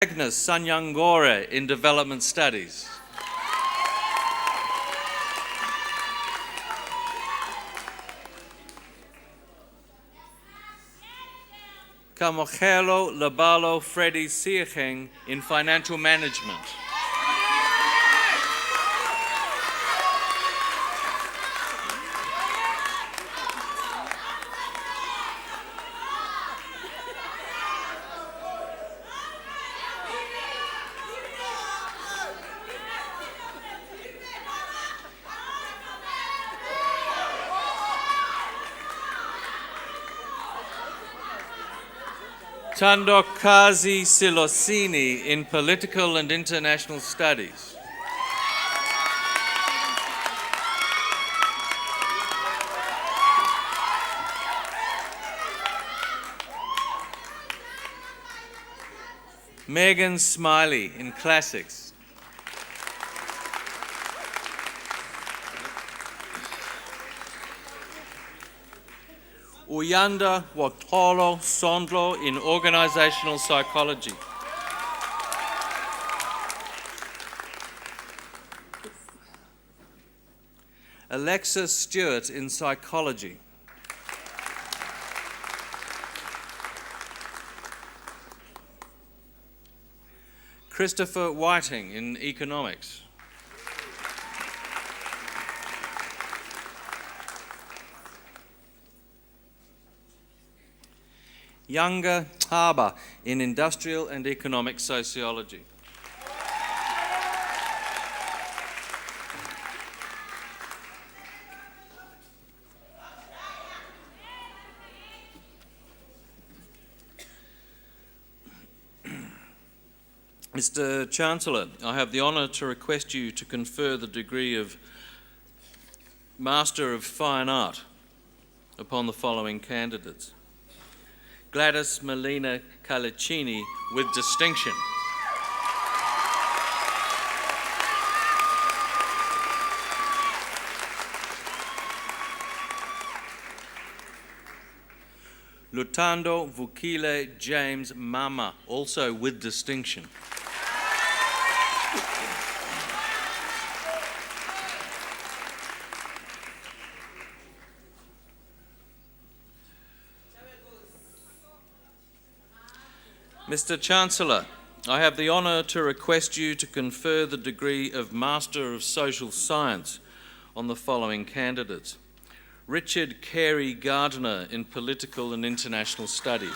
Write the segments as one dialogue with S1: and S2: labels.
S1: Agnes Sanyangore in Development Studies. Kamogelo Labalo Freddy Siecheng in Financial Management. Tandokazi Silosini in Political and International Studies. Megan Smiley in Classics. Uyanda Wakolo Sondlo in Organizational Psychology. Alexa Stewart in Psychology. Christopher Whiting in Economics. Younger Harbour in Industrial and Economic Sociology. Mr. Chancellor, I have the honour to request you to confer the degree of Master of Fine Art upon the following candidates. Gladys Melina Calicini with distinction. Lutando Vukile James Mama, also with distinction. Mr. Chancellor, I have the honour to request you to confer the degree of Master of Social Science on the following candidates. Richard Carey Gardner in Political and International Studies.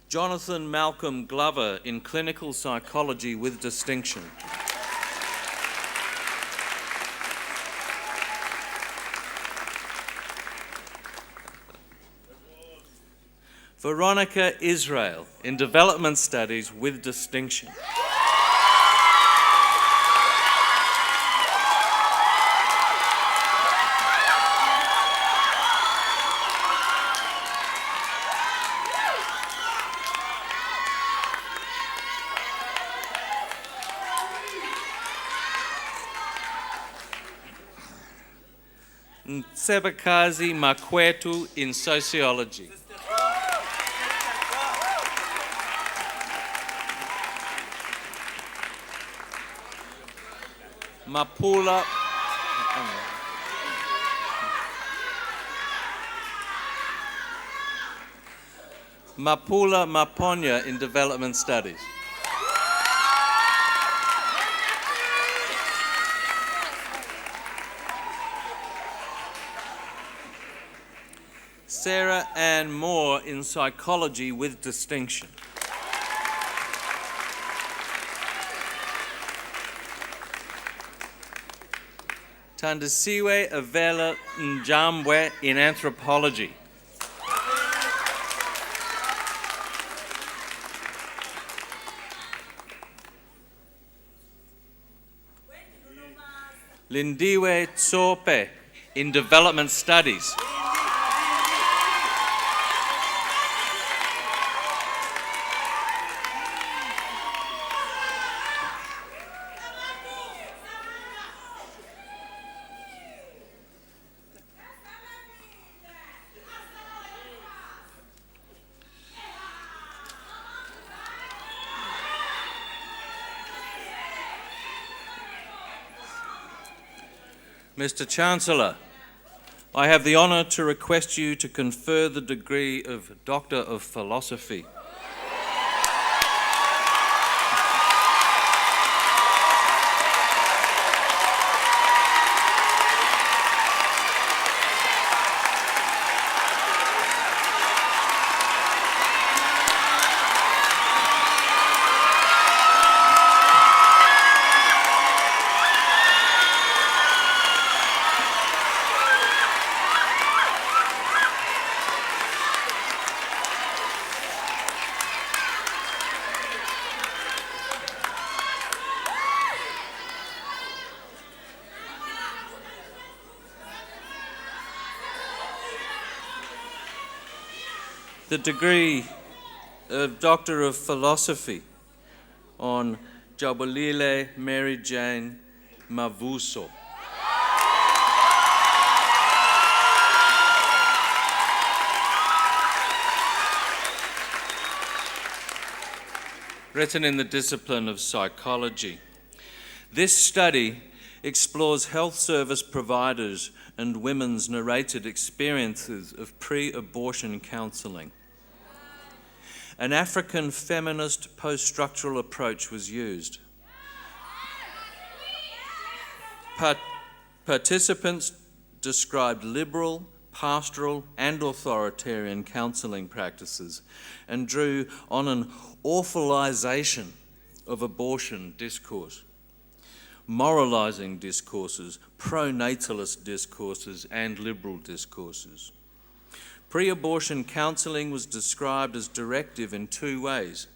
S1: Jonathan Malcolm Glover in Clinical Psychology with distinction. Veronica Israel in Development Studies with distinction. Nsebakazi Makwetu in Sociology. Mapula Maponya in Development Studies. Sarah Ann Moore in Psychology with distinction. Tandisiwe Avela Njambwe in Anthropology. Lindiwe Tsope in Development Studies. Mr. Chancellor, I have the honour to request you to confer the degree of Doctor of Philosophy. The degree of Doctor of Philosophy on Jabulile Mary Jane Mavuso. Written in the discipline of psychology. This study explores health service providers and women's narrated experiences of pre-abortion counselling. An African feminist post-structural approach was used. Participants described liberal, pastoral and authoritarian counselling practices and drew on an awfulization of abortion discourse, moralising discourses, pro-natalist discourses and liberal discourses. Pre-abortion counselling was described as directive in two ways: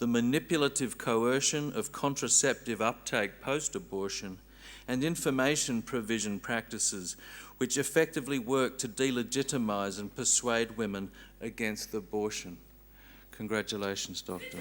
S1: the manipulative coercion of contraceptive uptake post-abortion and information provision practices which effectively work to delegitimise and persuade women against abortion. Congratulations, Doctor.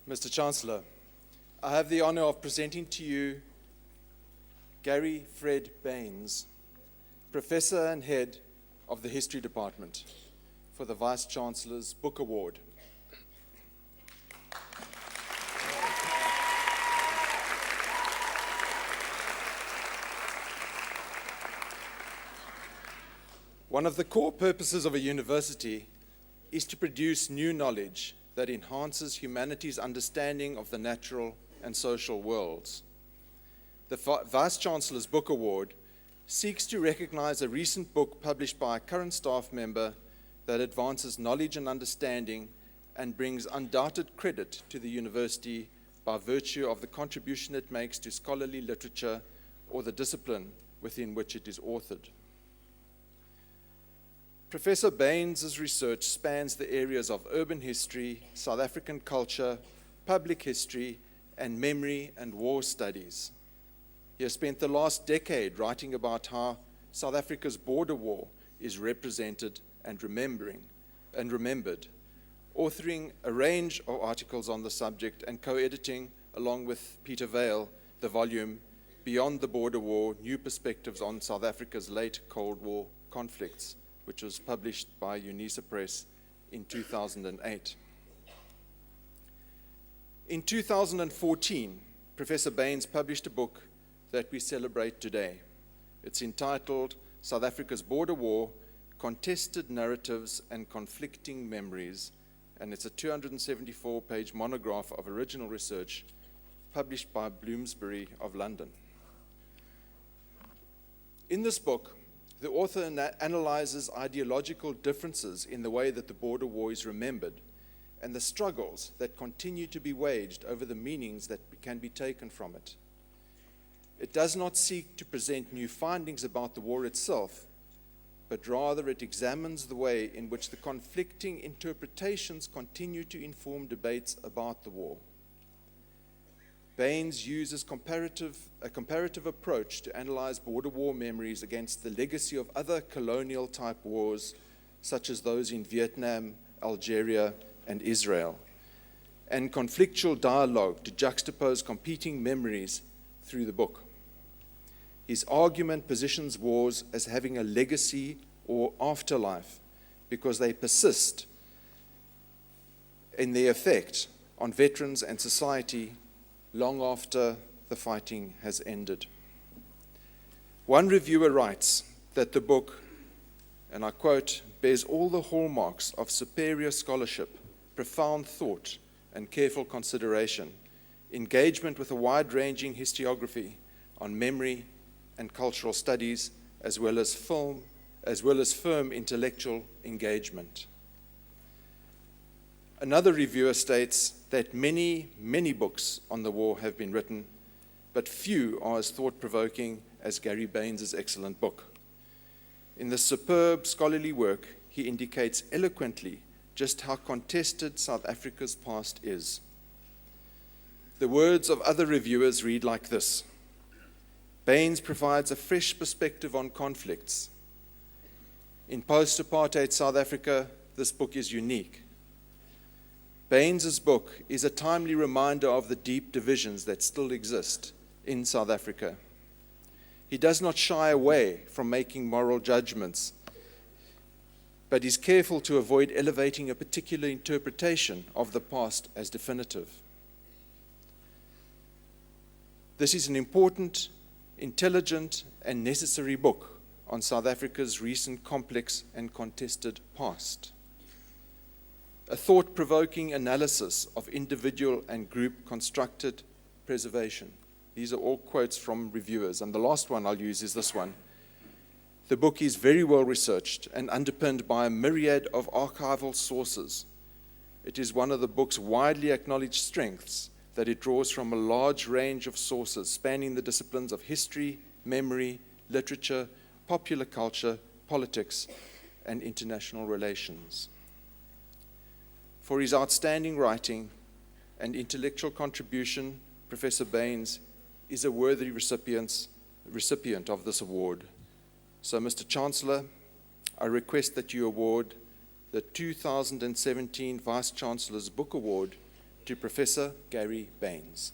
S2: Mr. Chancellor, I have the honour of presenting to you Gary Fred Baines, Professor and Head of the History Department, for the Vice-Chancellor's Book Award. One of the core purposes of a university is to produce new knowledge that enhances humanity's understanding of the natural and social worlds. The Vice-Chancellor's Book Award seeks to recognize a recent book published by a current staff member that advances knowledge and understanding and brings undoubted credit to the university by virtue of the contribution it makes to scholarly literature or the discipline within which it is authored. Professor Baines' research spans the areas of urban history, South African culture, public history, and memory and war studies. He has spent the last decade writing about how South Africa's border war is represented and remembered, authoring a range of articles on the subject and co-editing, along with Peter Vale, the volume Beyond the Border War, New Perspectives on South Africa's Late Cold War Conflicts, which was published by UNISA Press in 2008. In 2014, Professor Baines published a book that we celebrate today. It's entitled South Africa's Border War, Contested Narratives and Conflicting Memories, and it's a 274-page monograph of original research published by Bloomsbury of London. In this book, the author analyzes ideological differences in the way that the border war is remembered and the struggles that continue to be waged over the meanings that can be taken from it. It does not seek to present new findings about the war itself, but rather it examines the way in which the conflicting interpretations continue to inform debates about the war. Baines uses a comparative approach to analyze border war memories against the legacy of other colonial-type wars, such as those in Vietnam, Algeria, and Israel, and conflictual dialogue to juxtapose competing memories through the book. His argument positions wars as having a legacy or afterlife because they persist in their effect on veterans and society long after the fighting has ended. One reviewer writes that the book, and I quote, bears all the hallmarks of superior scholarship, profound thought and careful consideration, engagement with a wide-ranging historiography on memory and cultural studies, as well as firm intellectual engagement. Another reviewer states that many books on the war have been written, but few are as thought-provoking as Gary Baines' excellent book. In this superb scholarly work, he indicates eloquently just how contested South Africa's past is. The words of other reviewers read like this: Baines provides a fresh perspective on conflicts. In post-apartheid South Africa, this book is unique. Baines' book is a timely reminder of the deep divisions that still exist in South Africa. He does not shy away from making moral judgments, but is careful to avoid elevating a particular interpretation of the past as definitive. This is an important, intelligent, and necessary book on South Africa's recent complex and contested past. A thought-provoking analysis of individual and group constructed preservation. These are all quotes from reviewers, and the last one I'll use is this one. The book is very well researched and underpinned by a myriad of archival sources. It is one of the book's widely acknowledged strengths that it draws from a large range of sources spanning the disciplines of history, memory, literature, popular culture, politics, and international relations. For his outstanding writing and intellectual contribution, Professor Baines is a worthy recipient of this award. So, Mr. Chancellor, I request that you award the 2017 Vice-Chancellor's Book Award to Professor Gary Baines.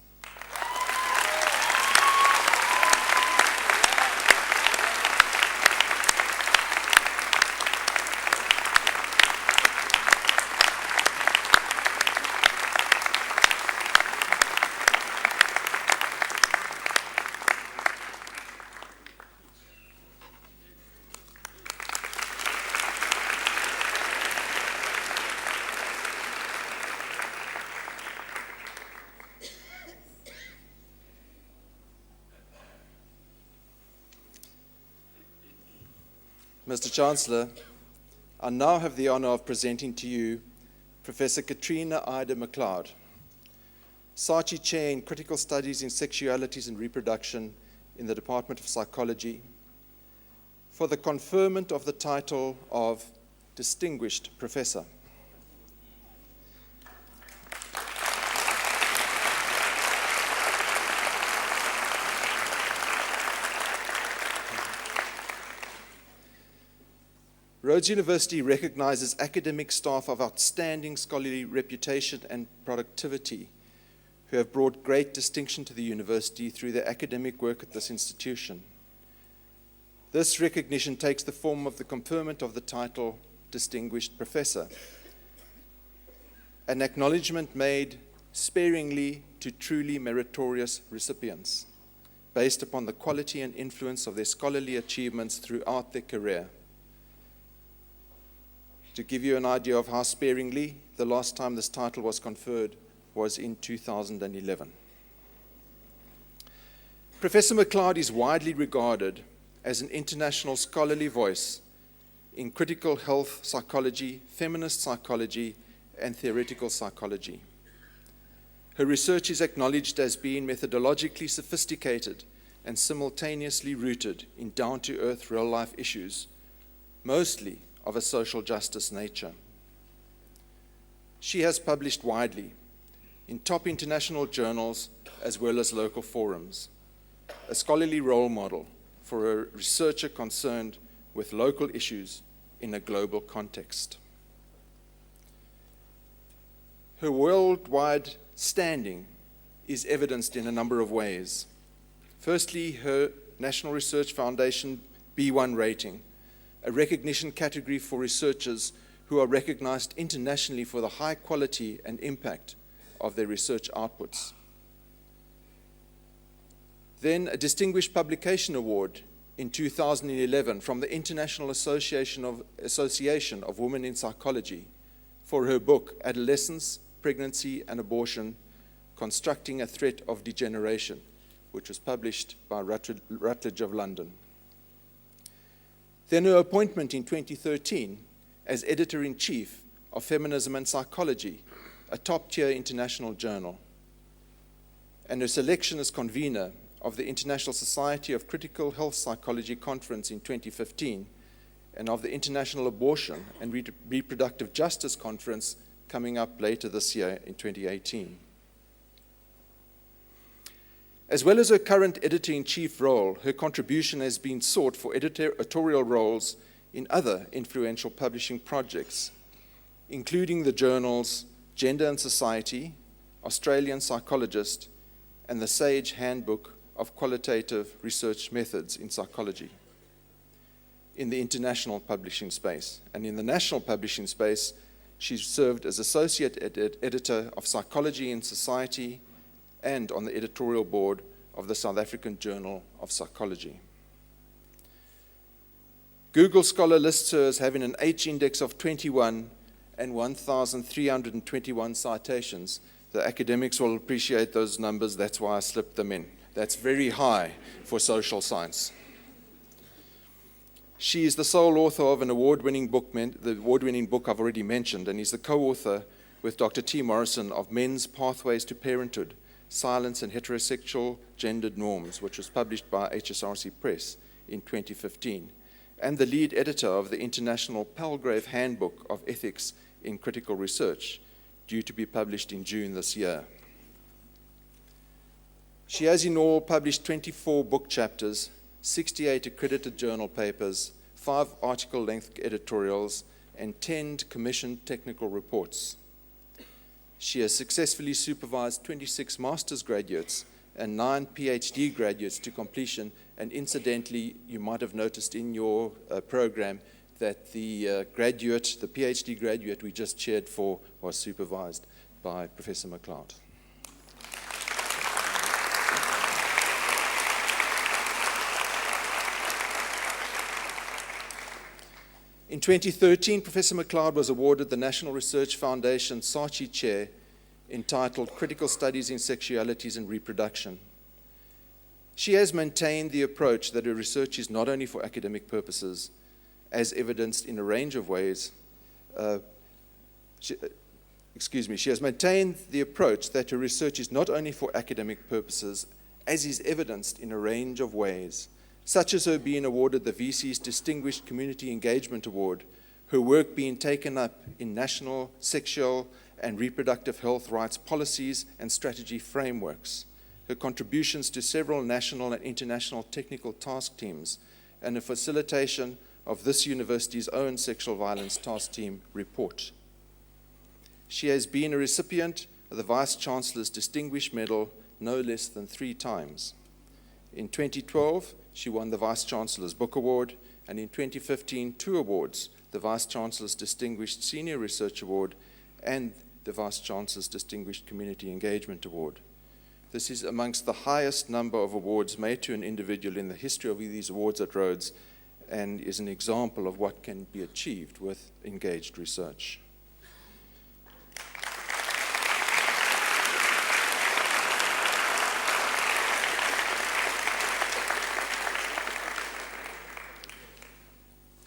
S2: Mr. Chancellor, I now have the honor of presenting to you Professor Katrina Ida McLeod, Saatchi Chair in Critical Studies in Sexualities and Reproduction in the Department of Psychology, for the conferment of the title of Distinguished Professor. Rhodes University recognizes academic staff of outstanding scholarly reputation and productivity who have brought great distinction to the university through their academic work at this institution. This recognition takes the form of the conferment of the title Distinguished Professor, an acknowledgement made sparingly to truly meritorious recipients, based upon the quality and influence of their scholarly achievements throughout their career. To give you an idea of how sparingly, the last time this title was conferred was in 2011. Professor MacLeod is widely regarded as an international scholarly voice in critical health psychology, feminist psychology, and theoretical psychology. Her research is acknowledged as being methodologically sophisticated and simultaneously rooted in down-to-earth real-life issues, mostly of a social justice nature. She has published widely in top international journals as well as local forums, a scholarly role model for a researcher concerned with local issues in a global context. Her worldwide standing is evidenced in a number of ways. Firstly, her National Research Foundation B1 rating, a recognition category for researchers who are recognized internationally for the high quality and impact of their research outputs. Then a Distinguished Publication Award in 2011 from the International Association of Women in Psychology for her book, Adolescence, Pregnancy and Abortion, Constructing a Threat of Degeneration, which was published by Routledge of London. Then her appointment in 2013 as Editor-in-Chief of Feminism and Psychology, a top-tier international journal, and her selection as convener of the International Society of Critical Health Psychology Conference in 2015 and of the International Abortion and Reproductive Justice Conference coming up later this year in 2018. As well as her current editor-in-chief role, her contribution has been sought for editorial roles in other influential publishing projects, including the journals Gender and Society, Australian Psychologist, and the Sage Handbook of Qualitative Research Methods in Psychology in the international publishing space. And in the national publishing space, she served as Associate Editor of Psychology in Society and on the editorial board of the South African Journal of Psychology. Google Scholar lists her as having an H-index of 21 and 1,321 citations. The academics will appreciate those numbers, that's why I slipped them in. That's very high for social science. She is the sole author of an award-winning book, the award-winning book I've already mentioned, and is the co-author with Dr. T. Morrison of Men's Pathways to Parenthood, Silence and Heterosexual Gendered Norms, which was published by HSRC Press in 2015, and the lead editor of the International Palgrave Handbook of Ethics in Critical Research, due to be published in June this year. She has in all published 24 book chapters, 68 accredited journal papers, 5 article-length editorials, and 10 commissioned technical reports. She has successfully supervised 26 master's graduates and 9 PhD graduates to completion, and incidentally, you might have noticed in your program that the PhD graduate we just cheered for was supervised by Professor MacLeod. In 2013, Professor MacLeod was awarded the National Research Foundation Saatchi Chair entitled Critical Studies in Sexualities and Reproduction. She has maintained the approach that her research is not only for academic purposes, as evidenced in a range of ways. She has maintained the approach that her research is not only for academic purposes, as is evidenced in a range of ways, such as her being awarded the VC's Distinguished Community Engagement Award, her work being taken up in national sexual and reproductive health rights policies and strategy frameworks, her contributions to several national and international technical task teams, and the facilitation of this university's own sexual violence task team report. She has been a recipient of the Vice Chancellor's Distinguished Medal no less than 3 times. In 2012, she won the Vice Chancellor's Book Award, and in 2015, 2 awards, the Vice Chancellor's Distinguished Senior Research Award and the Vice Chancellor's Distinguished Community Engagement Award. This is amongst the highest number of awards made to an individual in the history of these awards at Rhodes, and is an example of what can be achieved with engaged research.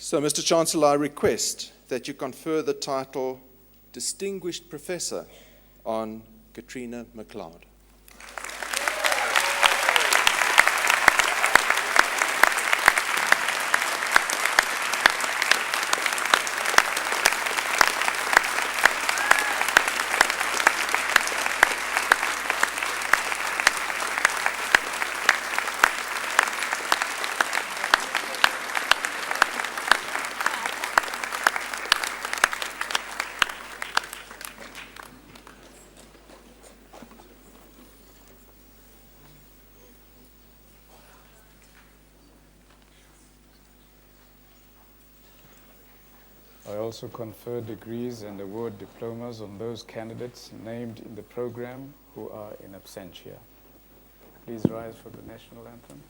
S2: So, Mr. Chancellor, I request that you confer the title Distinguished Professor on Katrina McLeod.
S3: I also confer degrees and award diplomas on those candidates named in the program who are in absentia. Please rise for the national anthem.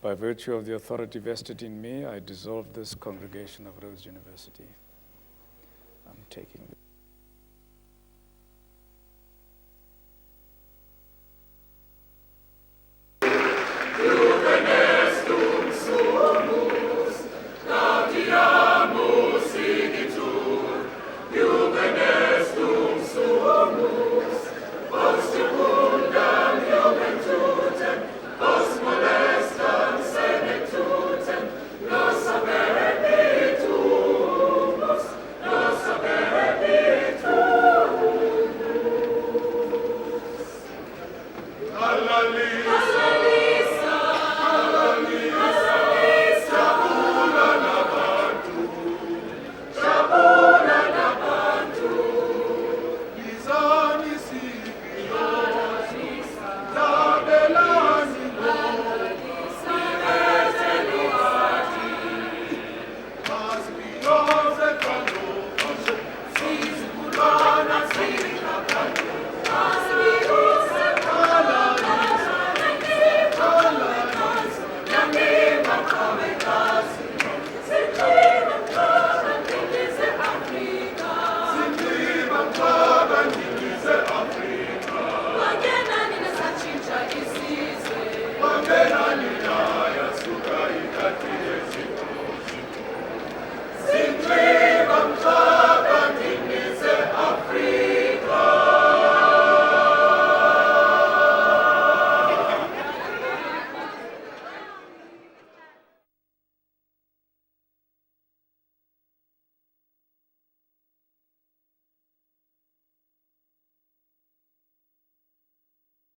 S3: By virtue of the authority vested in me, I dissolve this congregation of Rose University. I'm taking